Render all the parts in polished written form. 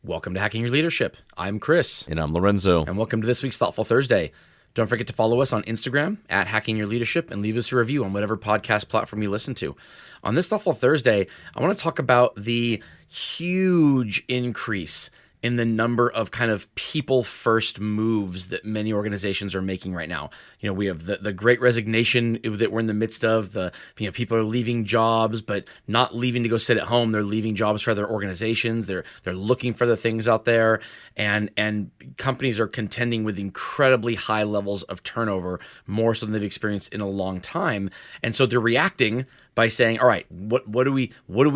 Welcome to Hacking Your Leadership. I'm Chris. And I'm Lorenzo. And welcome to this week's Thoughtful Thursday. Don't forget to follow us on Instagram at Hacking Your Leadership and leave us a review on whatever podcast platform you listen to. On this Thoughtful Thursday, I want to talk about the huge increase in the number of kind of people-first moves that many organizations are making right now. You know, we have the great resignation that we're in the midst of. People are leaving jobs, but not leaving to go sit at home. They're leaving jobs for other organizations. They're looking for the things out there, and companies are contending with incredibly high levels of turnover, more so than they've experienced in a long time. And so they're reacting by saying, all right, what do we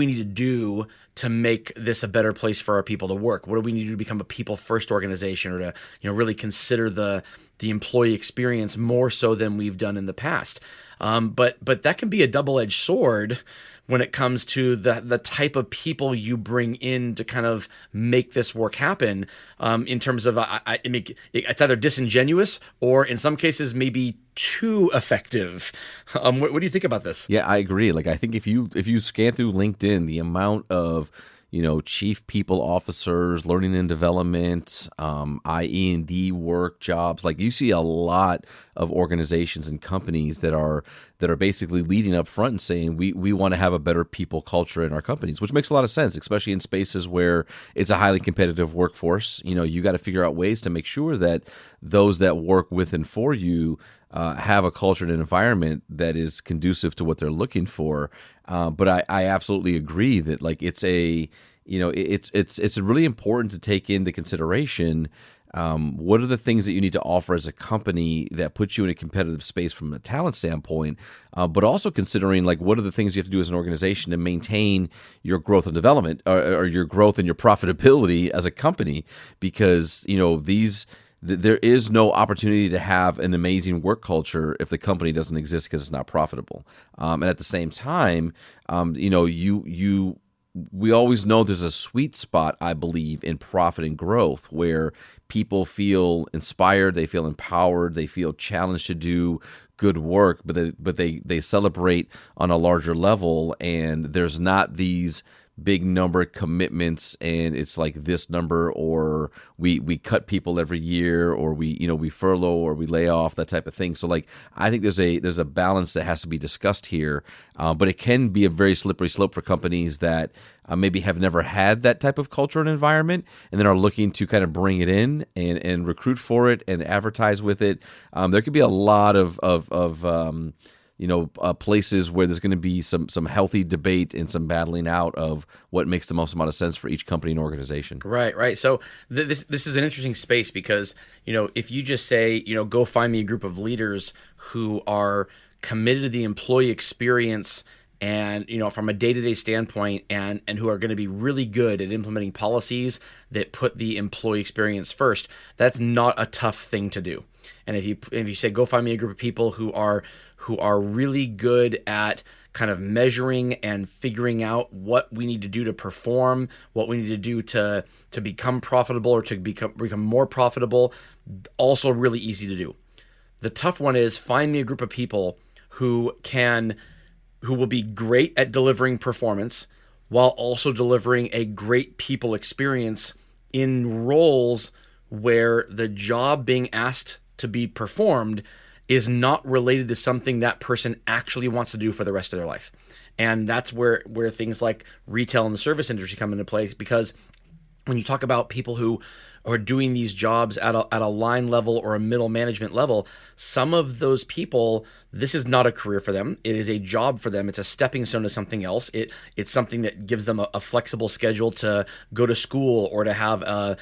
need to do to make this a better place for our people to work? What do we need to do to become a people-first organization, or to really consider the employee experience more so than we've done in the past? But that can be a double-edged sword when it comes to the type of people you bring in to kind of make this work happen, in terms of it's either disingenuous or in some cases maybe too effective. What do you think about this? Yeah, I agree. I think if you scan through LinkedIn, the amount of chief people officers, learning and development, IE&D work jobs. You see a lot of organizations and companies that are basically leading up front and saying we want to have a better people culture in our companies, which makes a lot of sense, especially in spaces where it's a highly competitive workforce. You got to figure out ways to make sure that those that work with and for you have a culture and an environment that is conducive to what they're looking for. But I absolutely agree that it's really important to take into consideration what are the things that you need to offer as a company that puts you in a competitive space from a talent standpoint, but also considering what are the things you have to do as an organization to maintain your growth and development, or your growth and your profitability as a company, because there is no opportunity to have an amazing work culture if the company doesn't exist because it's not profitable. And at the same time, we always know there's a sweet spot, I believe, in profit and growth where people feel inspired, they feel empowered, they feel challenged to do good work, but they celebrate on a larger level, and there's not these big number commitments, and it's this number, or we cut people every year, or we furlough or we lay off, that type of thing. So I think there's a balance that has to be discussed here, but it can be a very slippery slope for companies that maybe have never had that type of culture and environment, and then are looking to kind of bring it in and recruit for it and advertise with it. There could be a lot of places where there's going to be some healthy debate and some battling out of what makes the most amount of sense for each company and organization. Right. So this is an interesting space because, if you just say, go find me a group of leaders who are committed to the employee experience and, from a day-to-day standpoint, and who are going to be really good at implementing policies that put the employee experience first, that's not a tough thing to do. And if you say, go find me a group of people who are really good at kind of measuring and figuring out what we need to do to perform, what we need to do to become profitable, or to become more profitable, also really easy to do. The tough one is find me a group of people who will be great at delivering performance while also delivering a great people experience in roles where the job being asked to be performed is not related to something that person actually wants to do for the rest of their life. And that's where things like retail and the service industry come into play, because when you talk about people who are doing these jobs at a line level or a middle management level, some of those people, this is not a career for them. It is a job for them. It's a stepping stone to something else. It's something that gives them a flexible schedule to go to school, or to have a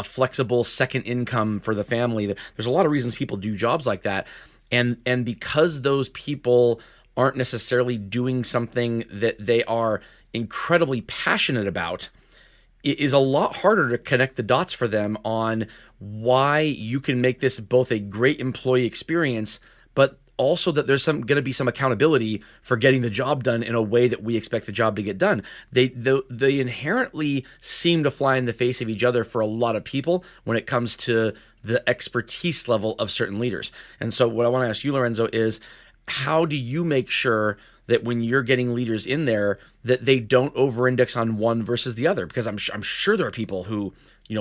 flexible second income for the family. There's a lot of reasons people do jobs like that, and because those people aren't necessarily doing something that they are incredibly passionate about, it is a lot harder to connect the dots for them on why you can make this both a great employee experience, but also that there's going to be some accountability for getting the job done in a way that we expect the job to get done. They inherently seem to fly in the face of each other for a lot of people when it comes to the expertise level of certain leaders. And so what I want to ask you, Lorenzo, is how do you make sure that when you're getting leaders in there, that they don't over-index on one versus the other, because I'm sure there are people who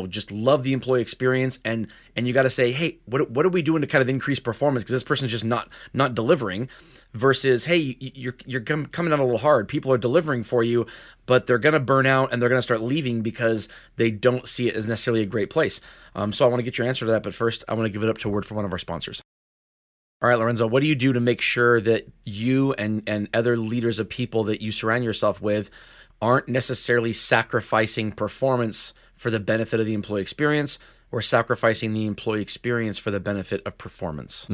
just love the employee experience, and you got to say, hey, what are we doing to kind of increase performance, because this person's just not delivering, versus, hey, you're coming down a little hard. People are delivering for you, but they're going to burn out and they're going to start leaving because they don't see it as necessarily a great place. So I want to get your answer to that, but first I want to give it up to a word from one of our sponsors. All right, Lorenzo, what do you do to make sure that you and other leaders of people that you surround yourself with aren't necessarily sacrificing performance for the benefit of the employee experience, or sacrificing the employee experience for the benefit of performance?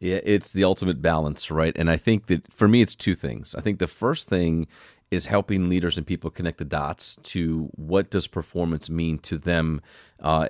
Yeah, it's the ultimate balance, right? And I think that for me, it's two things. I think the first thing is helping leaders and people connect the dots to what does performance mean to them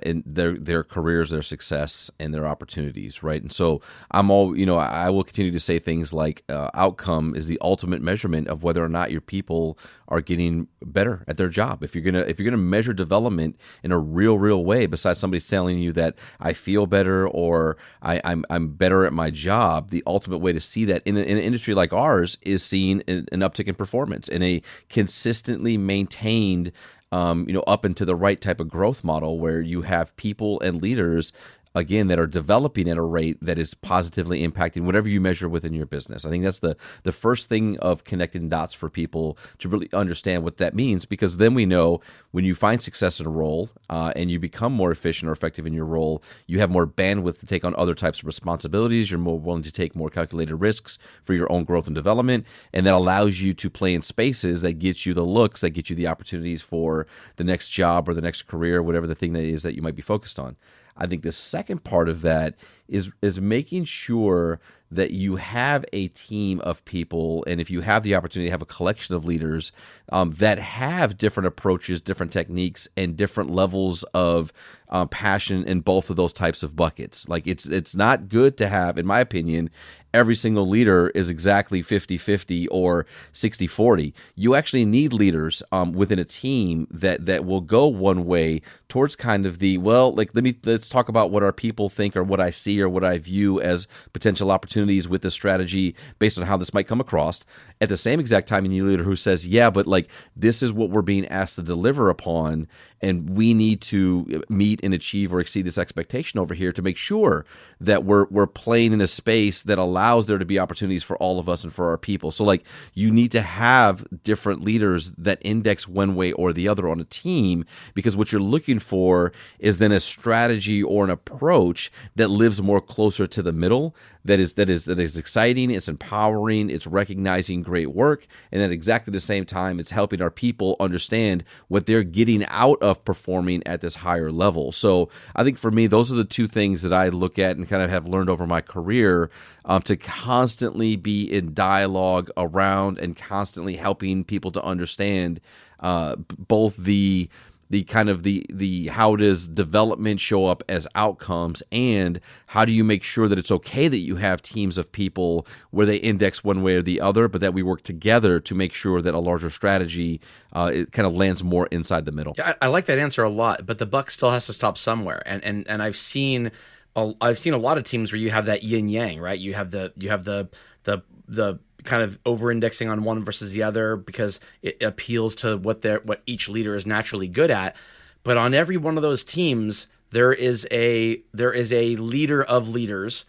in their careers, their success, and their opportunities, right? And so I will continue to say things like outcome is the ultimate measurement of whether or not your people are getting better at their job. If you're gonna measure development in a real way, besides somebody telling you that I feel better or I'm better at my job, the ultimate way to see that in an industry like ours is seeing an uptick in performance in a consistently maintained up into the right type of growth model where you have people and leaders, again, that are developing at a rate that is positively impacting whatever you measure within your business. I think that's the first thing of connecting dots for people to really understand what that means, because then we know when you find success in a role and you become more efficient or effective in your role, you have more bandwidth to take on other types of responsibilities. You're more willing to take more calculated risks for your own growth and development, and that allows you to play in spaces that get you the looks, that get you the opportunities for the next job or the next career, whatever the thing that is that you might be focused on. I think the second part of that is making sure that you have a team of people, and if you have the opportunity to have a collection of leaders that have different approaches, different techniques, and different levels of passion in both of those types of buckets. Like it's not good to have, in my opinion, every single leader is exactly 50-50 or 60-40. You actually need leaders within a team that will go one way towards kind of let's talk about what our people think or what I see or what I view as potential opportunities with this strategy based on how this might come across. At the same exact time, you need a leader who says, yeah, but this is what we're being asked to deliver upon, and we need to meet and achieve or exceed this expectation over here to make sure that we're playing in a space that allows there to be opportunities for all of us and for our people. So you need to have different leaders that index one way or the other on a team, because what you're looking for is then a strategy or an approach that lives more closer to the middle, that is exciting, it's empowering, it's recognizing great work, and at exactly the same time, it's helping our people understand what they're getting out of performing at this higher level. So I think for me, those are the two things that I look at and kind of have learned over my career, to constantly be in dialogue around and constantly helping people to understand both the kind of the how does development show up as outcomes, and how do you make sure that it's okay that you have teams of people where they index one way or the other, but that we work together to make sure that a larger strategy it kind of lands more inside the middle. Yeah, I like that answer a lot, but the buck still has to stop somewhere, and I've seen a lot of teams where you have that yin yang, right? You have the kind of over-indexing on one versus the other because it appeals to what each leader is naturally good at. But on every one of those teams, there is a leader of leaders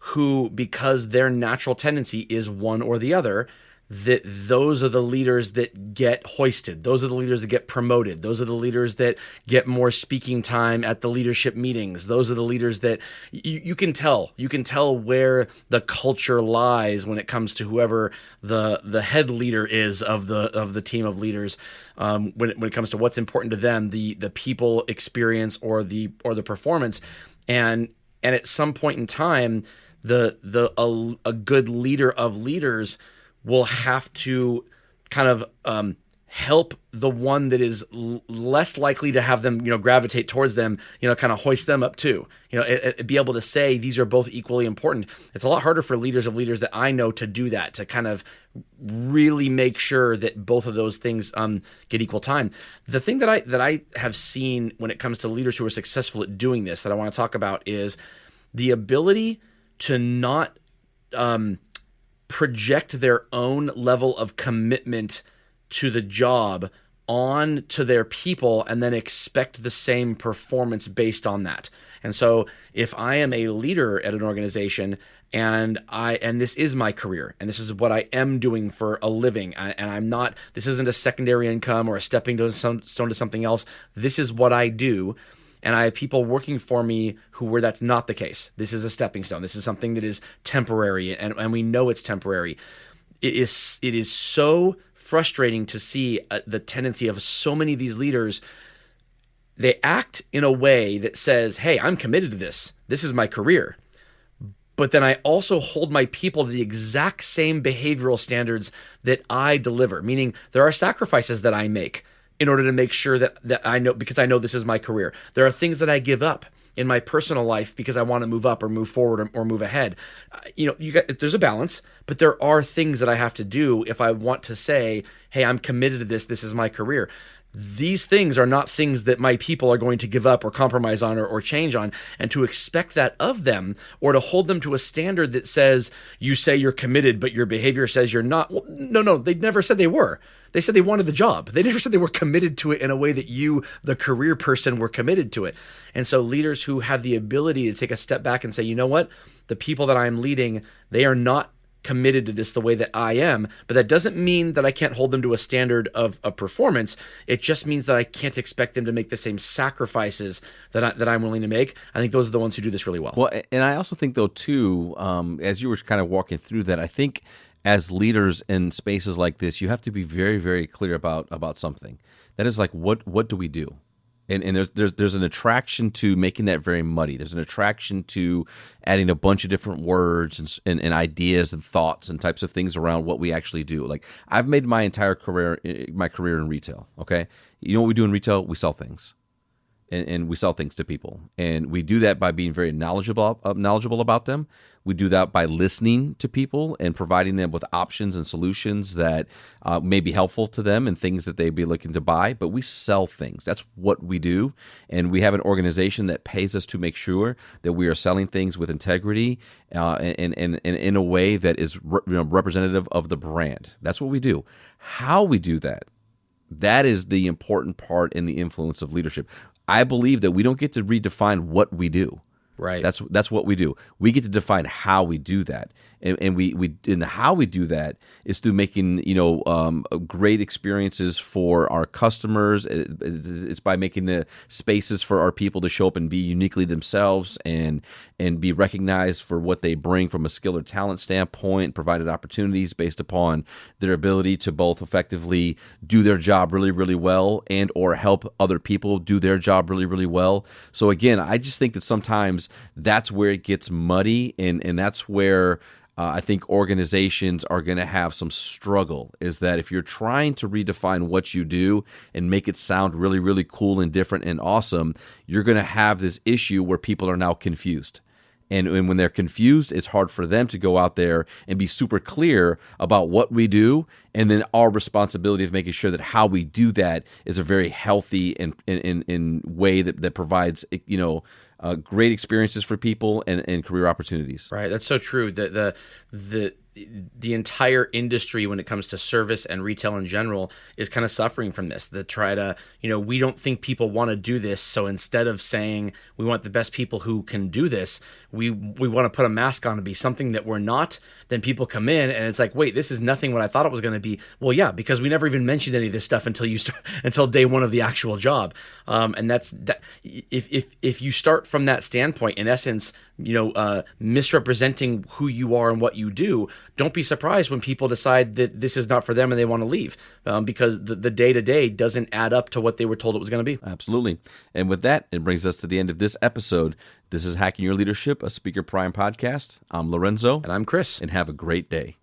who, because their natural tendency is one or the other, that those are the leaders that get hoisted. Those are the leaders that get promoted. Those are the leaders that get more speaking time at the leadership meetings. Those are the leaders that you can tell. You can tell where the culture lies when it comes to whoever the head leader is of the team of leaders. When it comes to what's important to them, the people experience or the performance, and at some point in time, a good leader of leaders will have to kind of help the one that is less likely to have them, gravitate towards them, kind of hoist them up too. Be able to say these are both equally important. It's a lot harder for leaders of leaders that I know to do that, to kind of really make sure that both of those things get equal time. The thing that I have seen when it comes to leaders who are successful at doing this that I want to talk about is the ability to not project their own level of commitment to the job on to their people and then expect the same performance based on that. And so if I am a leader at an organization and this is my career and this is what I am doing for a living, and I'm not, this isn't a secondary income or a stepping stone to something else. This is what I do. And I have people working for me where that's not the case. This is a stepping stone. This is something that is temporary, and we know it's temporary. It is so frustrating to see the tendency of so many of these leaders. They act in a way that says, hey, I'm committed to this. This is my career. But then I also hold my people to the exact same behavioral standards that I deliver, meaning there are sacrifices that I make in order to make sure that I know, because I know this is my career. There are things that I give up in my personal life because I want to move up or move forward or move ahead. There's a balance, but there are things that I have to do if I want to say, hey, I'm committed to this. This is my career. These things are not things that my people are going to give up or compromise on or change on. And to expect that of them, or to hold them to a standard that says, you say you're committed, but your behavior says you're not. Well, no, they never said they were. They said they wanted the job. They never said they were committed to it in a way that you, the career person, were committed to it. And so leaders who have the ability to take a step back and say, you know what, the people that I'm leading, they are not committed to this the way that I am, but that doesn't mean that I can't hold them to a standard of performance. It just means that I can't expect them to make the same sacrifices that I'm willing to make. I think those are the ones who do this really well. Well, and I also think, though, too, as you were kind of walking through that, I think as leaders in spaces like this, you have to be very, very clear about something. That is like, what do we do? And there's an attraction to making that very muddy. There's an attraction to adding a bunch of different words and ideas and thoughts and types of things around what we actually do. Like, I've made my entire career in retail. Okay, you know what we do in retail? We sell things, and we sell things to people, and we do that by being very knowledgeable about them. We do that by listening to people and providing them with options and solutions that may be helpful to them and things that they'd be looking to buy. But we sell things. That's what we do. And we have an organization that pays us to make sure that we are selling things with integrity and in a way that is representative of the brand. That's what we do. How we do that, that is the important part in the influence of leadership. I believe that we don't get to redefine what we do. Right. That's what we do. We get to define how we do that, and we and how we do that is through making great experiences for our customers. It's by making the spaces for our people to show up and be uniquely themselves and be recognized for what they bring from a skill or talent standpoint. Provided opportunities based upon their ability to both effectively do their job really, really well and or help other people do their job really, really well. So again, I just think that sometimes that's where it gets muddy, and that's where I think organizations are going to have some struggle, is that if you're trying to redefine what you do and make it sound really, really cool and different and awesome, you're going to have this issue where people are now confused. And when they're confused, it's hard for them to go out there and be super clear about what we do, and then our responsibility of making sure that how we do that is a very healthy and in way that provides great experiences for people and career opportunities. Right, that's so true. The entire industry, when it comes to service and retail in general, is kind of suffering from this. We don't think people want to do this, so instead of saying we want the best people who can do this, we want to put a mask on and be something that we're not. Then people come in and it's like, wait, this is nothing what I thought it was going to be. Well, yeah, because we never even mentioned any of this stuff until day one of the actual job. And that's that. If you start from that standpoint, in essence, misrepresenting who you are and what you do, don't be surprised when people decide that this is not for them and they want to leave, because the day-to-day doesn't add up to what they were told it was going to be. Absolutely. And with that, it brings us to the end of this episode. This is Hacking Your Leadership, a Speaker Prime podcast. I'm Lorenzo. And I'm Chris. And have a great day.